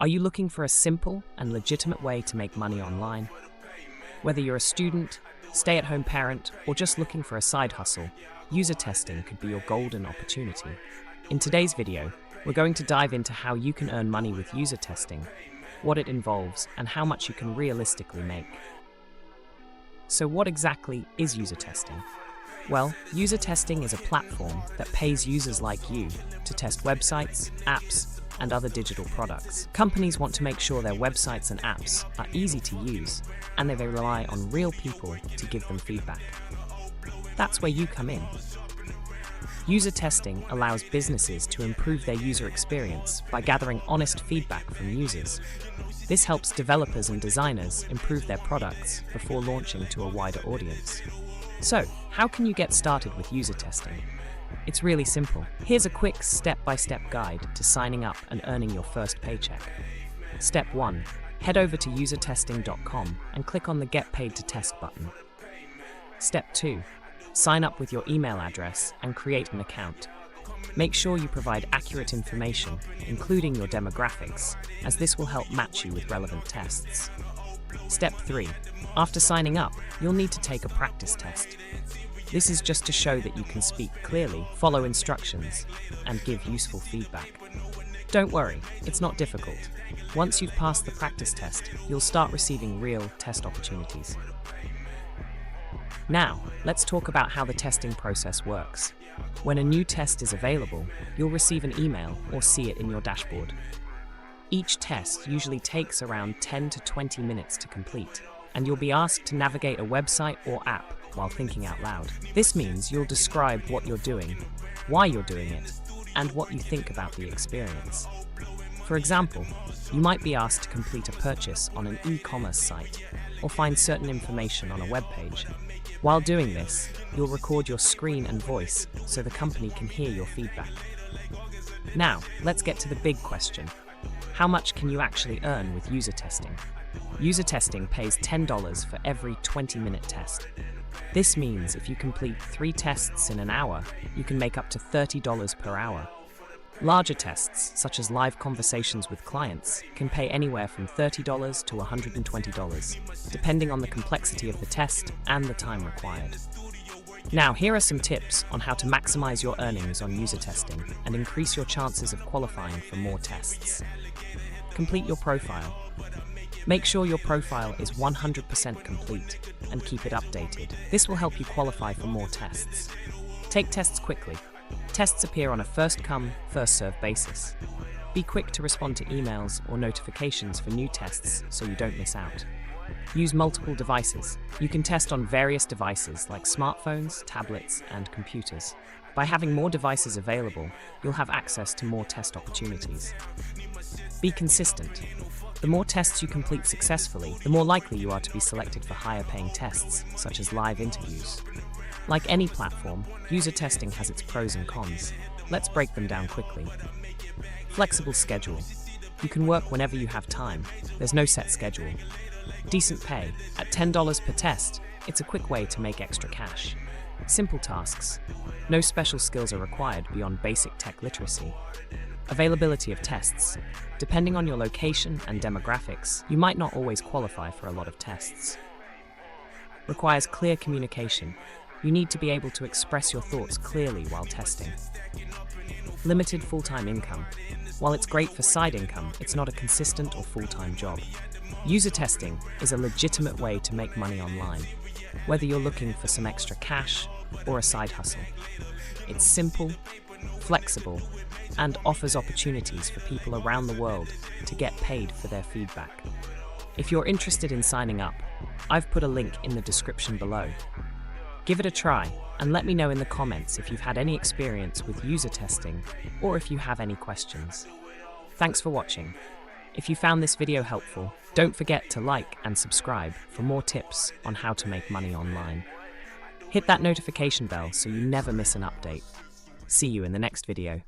Are you looking for a simple and legitimate way to make money online? Whether you're a student, stay-at-home parent, or just looking for a side hustle, user testing could be your golden opportunity. In today's video, we're going to dive into how you can earn money with user testing, what it involves, and how much you can realistically make. So what exactly is user testing? Well, user testing is a platform that pays users like you to test websites, apps, and other digital products. Companies want to make sure their websites and apps are easy to use, and they rely on real people to give them feedback. That's where you come in. User testing allows businesses to improve their user experience by gathering honest feedback from users. This helps developers and designers improve their products before launching to a wider audience. So, how can you get started with user testing? It's really simple. Here's a quick step-by-step guide to signing up and earning your first paycheck. Step 1. Head over to usertesting.com and click on the Get Paid to Test button. Step 2. Sign up with your email address and create an account. Make sure you provide accurate information, including your demographics, as this will help match you with relevant tests. Step 3. After signing up, you'll need to take a practice test. This is just to show that you can speak clearly, follow instructions, and give useful feedback. Don't worry, it's not difficult. Once you've passed the practice test, you'll start receiving real test opportunities. Now, let's talk about how the testing process works. When a new test is available, you'll receive an email or see it in your dashboard. Each test usually takes around 10 to 20 minutes to complete, and you'll be asked to navigate a website or app while thinking out loud. This means you'll describe what you're doing, why you're doing it, and what you think about the experience. For example, you might be asked to complete a purchase on an e-commerce site or find certain information on a web page. While doing this, you'll record your screen and voice so the company can hear your feedback. Now, let's get to the big question. How much can you actually earn with user testing? User testing pays $10 for every 20-minute test. This means if you complete 3 tests in an hour, you can make up to $30 per hour. Larger tests, such as live conversations with clients, can pay anywhere from $30 to $120, depending on the complexity of the test and the time required. Now, here are some tips on how to maximize your earnings on user testing and increase your chances of qualifying for more tests. Complete your profile. Make sure your profile is 100% complete and keep it updated. This will help you qualify for more tests. Take tests quickly. Tests appear on a first-come, first-served basis. Be quick to respond to emails or notifications for new tests so you don't miss out. Use multiple devices. You can test on various devices like smartphones, tablets, and computers. By having more devices available, you'll have access to more test opportunities. Be consistent. The more tests you complete successfully, the more likely you are to be selected for higher-paying tests, such as live interviews. Like any platform, user testing has its pros and cons. Let's break them down quickly. Flexible schedule. You can work whenever you have time. There's no set schedule. Decent pay. At $10 per test, it's a quick way to make extra cash. Simple tasks. No special skills are required beyond basic tech literacy. Availability of tests. Depending on your location and demographics, you might not always qualify for a lot of tests. Requires clear communication. You need to be able to express your thoughts clearly while testing. Limited full-time income. While it's great for side income, it's not a consistent or full-time job. User testing is a legitimate way to make money online, whether you're looking for some extra cash or a side hustle. It's simple, flexible, and offers opportunities for people around the world to get paid for their feedback. If you're interested in signing up, I've put a link in the description below. Give it a try and let me know in the comments if you've had any experience with user testing or if you have any questions. Thanks for watching. If you found this video helpful, don't forget to like and subscribe for more tips on how to make money online. Hit that notification bell so you never miss an update. See you in the next video.